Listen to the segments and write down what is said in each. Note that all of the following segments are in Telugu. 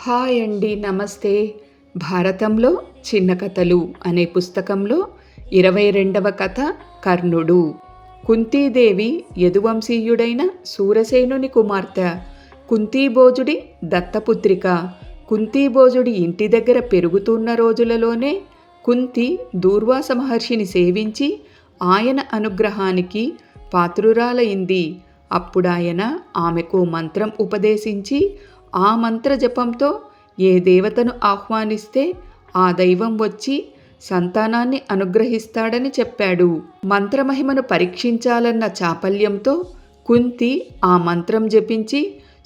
హాయ్ అండి, నమస్తే. భారతంలో చిన్న కథలు అనే పుస్తకంలో 22వ కథ కర్ణుడు. కుంతీదేవి యదువంశీయుడైన సూరసేనుని కుమార్తె. కుంతీభోజుడి దత్తపుత్రిక. కుంతీభోజుడి ఇంటి దగ్గర పెరుగుతున్న రోజులలోనే కుంతి దూర్వాస మహర్షిని సేవించి ఆయన అనుగ్రహానికి పాత్రురాలైంది. అప్పుడాయన ఆమెకు మంత్రం ఉపదేశించి ఆ మంత్ర జపంతో ఏ దేవతను ఆహ్వానిస్తే ఆ దైవం వచ్చి సంతానాన్ని అనుగ్రహిస్తాడని చెప్పాడు. మంత్రమహిమను పరీక్షించాలన్న చాపల్యంతో కుంతి ఆ మంత్రం జపించి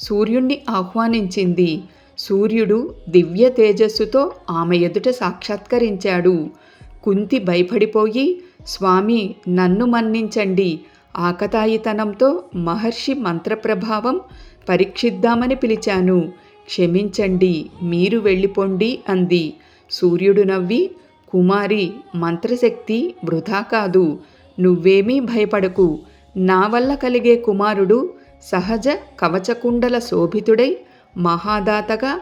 సూర్యుణ్ణి ఆహ్వానించింది. సూర్యుడు దివ్య తేజస్సుతో ఆమె ఎదుట సాక్షాత్కరించాడు. కుంతి భయపడిపోయి, స్వామి, నన్ను మన్నించండి, ఆకతాయితనంతో మహర్షి మంత్రప్రభావం పరీక్షిద్దామని పిలిచాను, క్షమించండి, మీరు వెళ్ళిపోండి అంది. సూర్యుడు నవ్వి, కుమారి, మంత్రశక్తి వృధా కాదు, నువ్వేమీ భయపడకు. నా వల్ల కలిగే కుమారుడు సహజ కవచకుండల శోభితుడై మహాదాతగా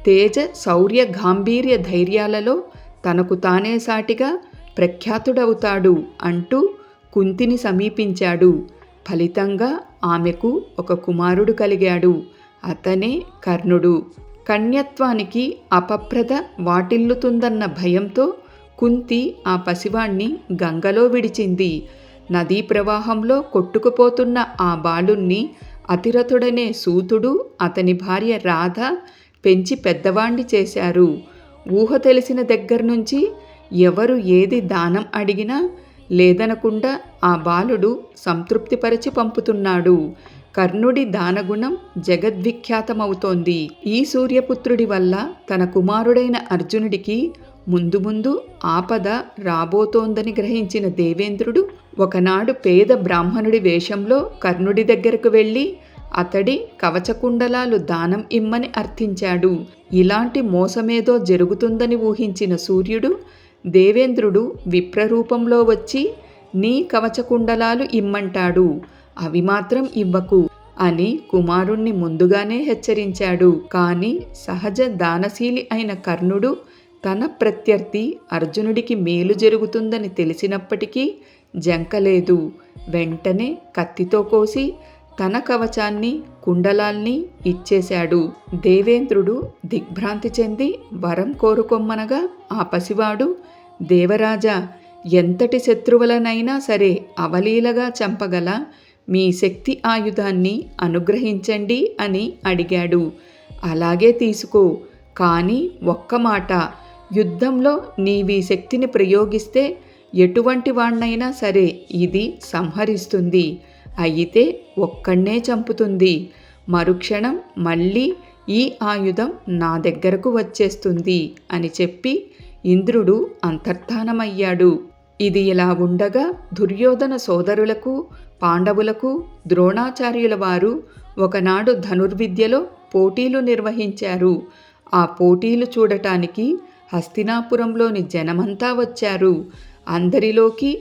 తేజ శౌర్య గాంభీర్య ధైర్యాలలో తనకు తానే సాటిగా ప్రఖ్యాతుడవుతాడు అంటూ కుంతిని సమీపించాడు. ఫలితంగా ఆమెకు ఒక కుమారుడు కలిగాడు. అతనే కర్ణుడు. కన్యత్వానికి అపప్రద వాటిల్లుతుందన్న భయంతో కుంతి ఆ పసివాణ్ణి గంగలో విడిచింది. నదీ ప్రవాహంలో కొట్టుకుపోతున్న ఆ బాలుణ్ణి అతిరథుడనే సూతుడు, అతని భార్య రాధ పెంచి పెద్దవాణ్ణి చేశారు. ఊహ తెలిసిన దగ్గర్నుంచి ఎవరు ఏది దానం అడిగినా లేదనకుండా ఆ బాలుడు సంతృప్తిపరచి పంపుతున్నాడు. కర్ణుడి దానగుణం జగద్విఖ్యాతమవుతోంది. ఈ సూర్యపుత్రుడి వల్ల తన కుమారుడైన అర్జునుడికి ముందు ముందు ఆపద రాబోతోందని గ్రహించిన దేవేంద్రుడు ఒకనాడు పేద బ్రాహ్మణుడి వేషంలో కర్ణుడి దగ్గరకు వెళ్ళి అతడి కవచకుండలాలు దానం ఇమ్మని అర్థించాడు. ఇలాంటి మోసమేదో జరుగుతుందని ఊహించిన సూర్యుడు, దేవేంద్రుడు విప్రరూపంలో వచ్చి నీ కవచకుండలాలు ఇమ్మంటాడు, అవి మాత్రం ఇవ్వకు అని కుమారుణ్ణి ముందుగానే హెచ్చరించాడు. కాని సహజ దానశీలి అయిన కర్ణుడు తన ప్రత్యర్థి అర్జునుడికి మేలు జరుగుతుందని తెలిసినప్పటికీ జంకలేదు. వెంటనే కత్తితో కోసి తన కవచాన్ని కుండలాల్ని ఇచ్చేశాడు. దేవేంద్రుడు దిగ్భ్రాంతి చెంది వరం కోరుకొమ్మనగా ఆ పసివాడు, దేవరాజా, ఎంతటి శత్రువులనైనా సరే అవలీలగా చంపగల మీ శక్తి ఆయుధాన్ని అనుగ్రహించండి అని అడిగాడు. అలాగే తీసుకో, కానీ ఒక్క మాట, యుద్ధంలో నీవీ శక్తిని ప్రయోగిస్తే ఎటువంటి వాణ్ణైనా సరే ఇది సంహరిస్తుంది, అయితే ఒక్కణ్ణే చంపుతుంది. మరుక్షణం మళ్ళీ ఈ ఆయుధం నా దగ్గరకు వచ్చేస్తుంది అని చెప్పి ఇంద్రుడు అంతర్ధానమయ్యాడు. ఇది ఇలా ఉండగా దుర్యోధన సోదరులకు, పాండవులకు ద్రోణాచార్యుల వారు ఒకనాడు ధనుర్విద్యలో పోటీలు నిర్వహించారు. ఆ పోటీలు చూడటానికి హస్తినాపురంలోని జనమంతా వచ్చారు. అందరిలోకి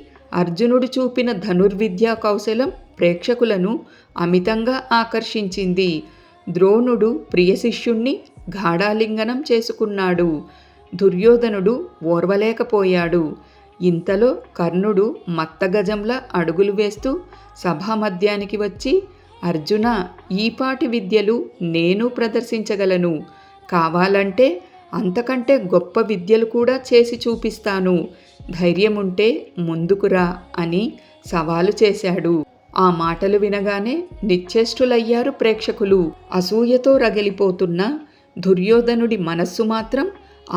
అర్జునుడు చూపిన ధనుర్విద్యా కౌశలం ప్రేక్షకులను అమితంగా ఆకర్షించింది. ద్రోణుడు ప్రియ శిష్యుణ్ణి గాఢాలింగనం చేసుకున్నాడు. దుర్యోధనుడు ఓర్వలేకపోయాడు. ఇంతలో కర్ణుడు మత్తగజంలా అడుగులు వేస్తూ సభామధ్యానికి వచ్చి, అర్జున, ఈపాటి విద్యలు నేను ప్రదర్శించగలను, కావాలంటే అంతకంటే గొప్ప విద్యలు కూడా చేసి చూపిస్తాను, ధైర్యముంటే ముందుకురా అని సవాలు చేశాడు. ఆ మాటలు వినగానే నిశ్చేష్టులయ్యారు ప్రేక్షకులు. అసూయతో రగిలిపోతున్న దుర్యోధనుడి మనస్సు మాత్రం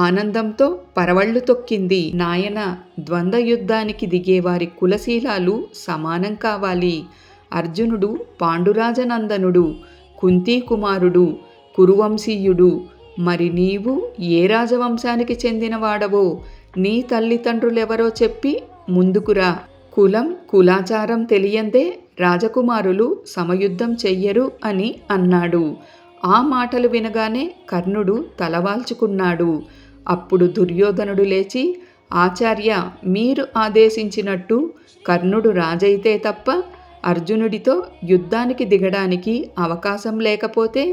ఆనందంతో పరవళ్లు తొక్కింది. నాయన, ద్వంద్వ యుద్ధానికి దిగేవారి కులశీలాలు సమానం కావాలి. అర్జునుడు పాండురాజనందనుడు, కుంతీ కుమారుడు, కురువంశీయుడు. మరి నీవు ఏ రాజవంశానికి చెందినవాడవో నీ తల్లిదండ్రులెవరో చెప్పి ముందుకురా. కులం కులాచారం తెలియందే రాజకుమారులు సమయుద్ధం చెయ్యరు అని అన్నాడు. ఆ మాటలు వినగానే కర్ణుడు తలవాల్చుకున్నాడు. అప్పుడు దుర్యోధనుడు లేచి, ఆచార్య, మీరు ఆదేశించినట్టు కర్ణుడు రాజైతే తప్ప అర్జునుడితో యుద్ధానికి దిగడానికి అవకాశం లేకపోతే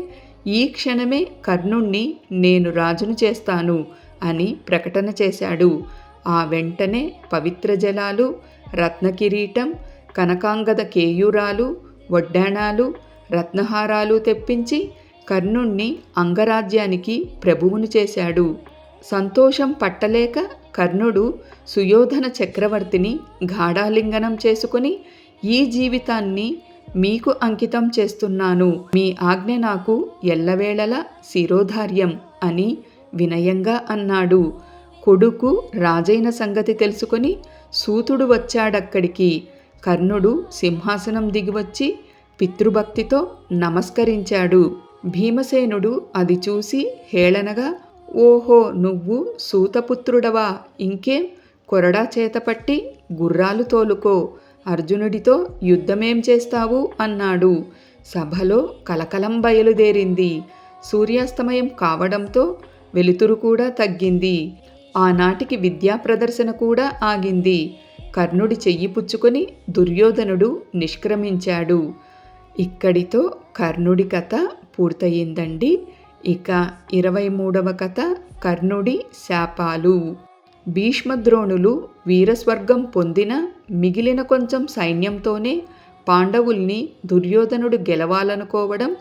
ఈ క్షణమే కర్ణుణ్ణి నేను రాజును చేస్తాను అని ప్రకటన చేశాడు. ఆ వెంటనే పవిత్ర జలాలు, రత్నకిరీటం, కనకాంగద కేయూరాలు, వడ్డాణాలు, రత్నహారాలు తెప్పించి కర్ణుణ్ణి అంగరాజ్యానికి ప్రభువును చేశాడు. సంతోషం పట్టలేక కర్ణుడు సుయోధన చక్రవర్తిని గాఢాలింగనం చేసుకుని, ఈ జీవితాన్ని మీకు అంకితం చేస్తున్నాను, మీ ఆజ్ఞ నాకు ఎల్లవేళలా శిరోధార్యం అని వినయంగా అన్నాడు. కొడుకు రాజైన సంగతి తెలుసుకొని సూతుడు వచ్చాడక్కడికి. కర్ణుడు సింహాసనం దిగివచ్చి పితృభక్తితో నమస్కరించాడు. భీమసేనుడు అది చూసి హేళనగా, ఓహో, నువ్వు సూతపుత్రుడవా? ఇంకేం, కొరడా చేతపట్టి గుర్రాలు తోలుకో, అర్జునుడితో యుద్ధమేం చేస్తావు అన్నాడు. సభలో కలకలం బయలుదేరింది. సూర్యాస్తమయం కావడంతో వెలుతురు కూడా తగ్గింది. ఆనాటికి విద్యా ప్రదర్శన కూడా ఆగింది. కర్ణుడి చెయ్యి పుచ్చుకొని దుర్యోధనుడు నిష్క్రమించాడు. ఇక్కడితో కర్ణుడి కథ పూర్తయిందండి. ఇక 23వ కథ కర్ణుడి శాపాలు. భీష్మద్రోణులు వీరస్వర్గం పొందిన మిగిలిన కొంచెం సైన్యంతోనే పాండవుల్ని దుర్యోధనుడు గెలవాలనుకోవడం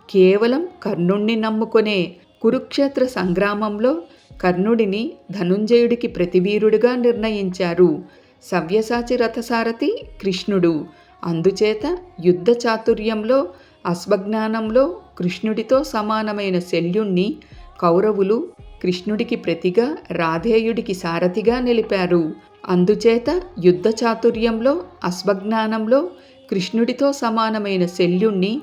కేవలం కర్ణుణ్ణి నమ్ముకొనే. కురుక్షేత్ర సంగ్రామంలో కర్ణుడిని ధనుంజయుడికి ప్రతివీరుడిగా నిర్ణయించారు. సవ్యసాచి రథసారథి కృష్ణుడు. అందుచేత యుద్ధ చాతుర్యంలో, అశ్వజ్ఞానంలో కృష్ణుడితో సమానమైన శల్యుణ్ణి కౌరవులు కృష్ణుడికి ప్రతిగా, రాధేయుడికి సారథిగా నిలిపారు. అందుచేత యుద్ధ చాతుర్యంలో, అశ్వజ్ఞానంలో కృష్ణుడితో సమానమైన శల్యుణ్ణి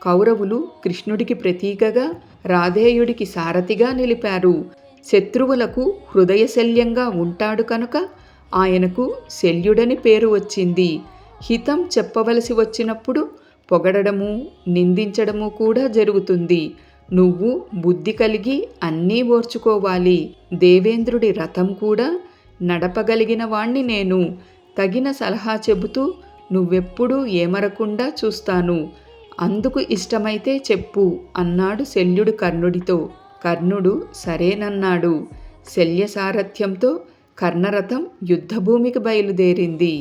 కౌరవులు కృష్ణుడికి ప్రతీకగా, రాధేయుడికి సారథిగా నిలిపారు. శత్రువులకు హృదయశల్యంగా ఉంటాడు కనుక ఆయనకు శల్యుడని పేరు వచ్చింది. హితం చెప్పవలసి వచ్చినప్పుడు పొగడము, నిందించడము కూడా జరుగుతుంది. నువ్వు బుద్ధి కలిగి అన్నీ ఓర్చుకోవాలి. దేవేంద్రుడి రథం కూడా నడపగలిగిన వాణ్ణి నేను. తగిన సలహా చెబుతూ నువ్వెప్పుడూ ఏమరకుండా చూస్తాను. అందుకు ఇష్టమైతే చెప్పు అన్నాడు శల్యుడు కర్ణుడితో. కర్ణుడు సరేనన్నాడు. శల్య సారథ్యంతో కర్ణరథం యుద్ధభూమికి బయలుదేరింది.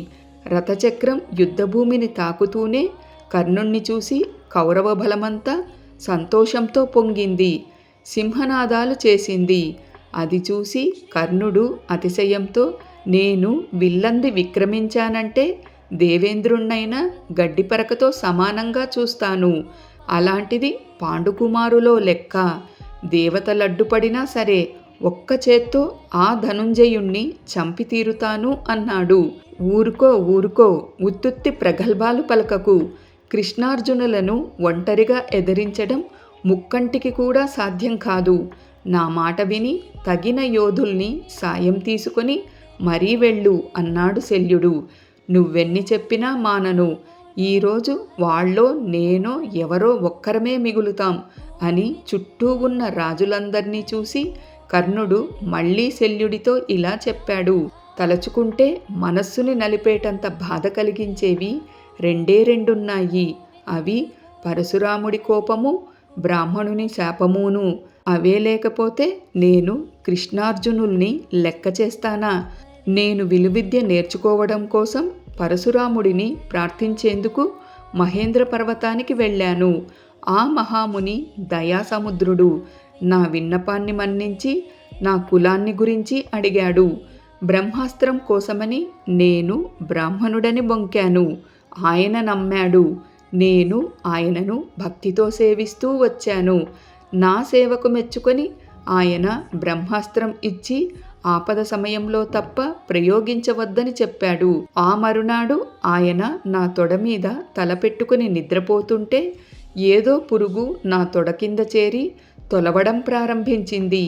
రథచక్రం యుద్ధభూమిని తాకుతూనే కర్ణుణ్ణి చూసి కౌరవ బలమంతా సంతోషంతో పొంగింది. సింహనాదాలు చేసింది. అది చూసి కర్ణుడు అతిశయంతో, నేను విల్లంది విక్రమించానంటే దేవేంద్రుణ్ణైనా గడ్డిపరకతో సమానంగా చూస్తాను. అలాంటిది పాండుకుమారులో లెక్క. దేవతలడ్డుపడినా సరే ఒక్క చేత్తో ఆ ధనుంజయుణ్ణి చంపి తీరుతాను అన్నాడు. ఊరుకో ఊరుకో, ఉత్తుత్తి ప్రగల్భాలు పలకకు. కృష్ణార్జునులను ఒంటరిగా ఎదిరించడం ముక్కంటికి కూడా సాధ్యం కాదు. నా మాట విని తగిన యోధుల్ని సాయం తీసుకొని మరీ వెళ్ళు అన్నాడు శల్యుడు. నువ్వెన్ని చెప్పినా మానను. ఈరోజు వాళ్ళో నేనో ఎవరో ఒక్కరమే మిగులుతాం అని చుట్టూ ఉన్న రాజులందర్నీ చూసి కర్ణుడు మళ్ళీ శల్యుడితో ఇలా చెప్పాడు. తలచుకుంటే మనస్సుని నలిపేటంత బాధ కలిగించేవి రెండున్నాయి. అవి పరశురాముడి కోపము, బ్రాహ్మణుని శాపమును. అవే లేకపోతే నేను కృష్ణార్జునుల్ని లెక్క చేస్తానా? నేను విలువిద్య నేర్చుకోవడం కోసం పరశురాముడిని ప్రార్థించేందుకు మహేంద్ర పర్వతానికి వెళ్ళాను. ఆ మహాముని దయాసముద్రుడు. నా విన్నపాన్ని మన్నించి నా కులాన్ని గురించి అడిగాడు. బ్రహ్మాస్త్రం కోసమని నేను బ్రాహ్మణుడని బొంకాను. ఆయన నమ్మాడు. నేను ఆయనను భక్తితో సేవిస్తూ వచ్చాను. నా సేవకు మెచ్చుకొని ఆయన బ్రహ్మాస్త్రం ఇచ్చి ఆపద సమయంలో తప్ప ప్రయోగించవద్దని చెప్పాడు. ఆ మరునాడు ఆయన నా తొడ మీద తలపెట్టుకుని నిద్రపోతుంటే ఏదో పురుగు నా తొడ కింద చేరి తొలవడం ప్రారంభించింది.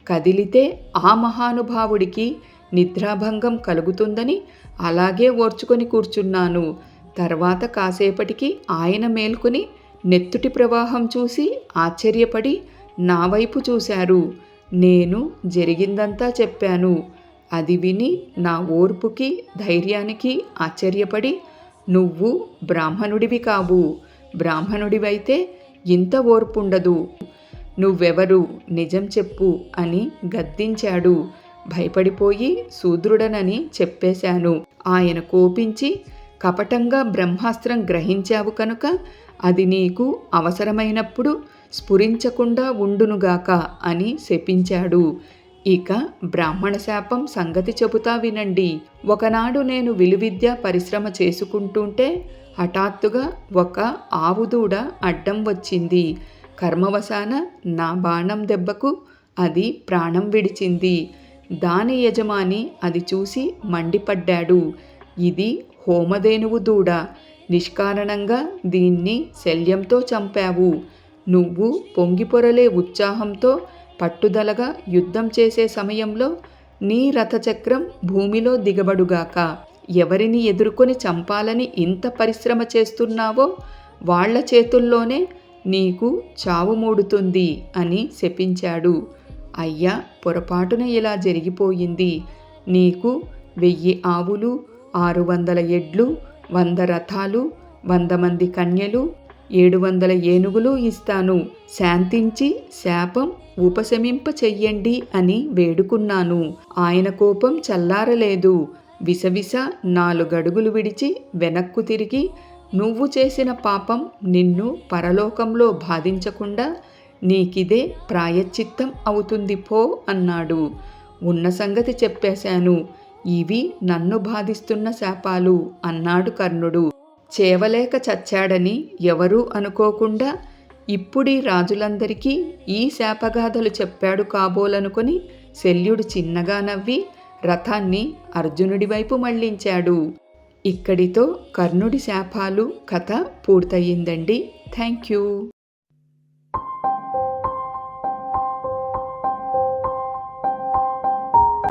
కదిలితే ఆ మహానుభావుడికి నిద్రాభంగం కలుగుతుందని అలాగే ఓర్చుకొని కూర్చున్నాను. తర్వాత కాసేపటికి ఆయన మేల్కొని నెత్తుటి ప్రవాహం చూసి ఆశ్చర్యపడి నా వైపు చూశారు. నేను జరిగిందంతా చెప్పాను. అది విని నా ఓర్పుకి ధైర్యానికి ఆశ్చర్యపడి, నువ్వు బ్రాహ్మణుడివి కావు. బ్రాహ్మణుడివైతే ఇంత ఓర్పుండదు. నువ్వెవరు, నిజం చెప్పు అని గద్దించాడు. భయపడిపోయి శూద్రుడనని చెప్పేశాను. ఆయన కోపించి, కపటంగా బ్రహ్మాస్త్రం గ్రహించావు కనుక అది నీకు అవసరమైనప్పుడు స్ఫురించకుండా ఉండునుగాక అని శపించాడు. ఇక బ్రాహ్మణ శాపం సంగతి చెబుతా వినండి. ఒకనాడు నేను విలువిద్య పరిశ్రమ చేసుకుంటుంటే హఠాత్తుగా ఒక ఆవుదూడ అడ్డం వచ్చింది. కర్మవశాన నా బాణం దెబ్బకు అది ప్రాణం విడిచింది. దాని యజమాని అది చూసి మండిపడ్డాడు. ఇది హోమధేనువు దూడ, నిష్కారణంగా దీన్ని శల్యంతో చంపావు. నువ్వు పొంగిపొరలే ఉత్సాహంతో పట్టుదలగా యుద్ధం చేసే సమయంలో నీ రథచక్రం భూమిలో దిగబడుగాక. ఎవరిని ఎదుర్కొని చంపాలని ఇంత పరిశ్రమ చేస్తున్నావో వాళ్ల చేతుల్లోనే నీకు చావు మూడుతుంది అని శపించాడు. అయ్యా, పొరపాటున ఇలా జరిగిపోయింది. నీకు 1000 ఆవులు, 600 ఎడ్లు, 100 రథాలు, 100 మంది కన్యలు, 700 ఏనుగులు ఇస్తాను. శాంతించి శాపం ఉపశమింప చెయ్యండి అని వేడుకున్నాను. ఆయన కోపం చల్లారలేదు. విసవిస 4 అడుగులు విడిచి వెనక్కు తిరిగి, నువ్వు చేసిన పాపం నిన్ను పరలోకంలో బాధించకుండా నీకిదే ప్రాయశ్చిత్తం అవుతుంది పో అన్నాడు. ఉన్న సంగతి చెప్పేశాను. ఇవి నన్ను బాధిస్తున్న శాపాలు అన్నాడు కర్ణుడు. చేవలేక చచ్చాడని ఎవరూ అనుకోకుండా ఇప్పుడీ రాజులందరికీ ఈ శాపగాథలు చెప్పాడు కాబోలనుకొని శల్యుడు చిన్నగా నవ్వి రథాన్ని అర్జునుడి వైపు మళ్లించాడు. ఇక్కడితో కర్ణుడి శాపాలు కథ పూర్తయిందండి. Thank you.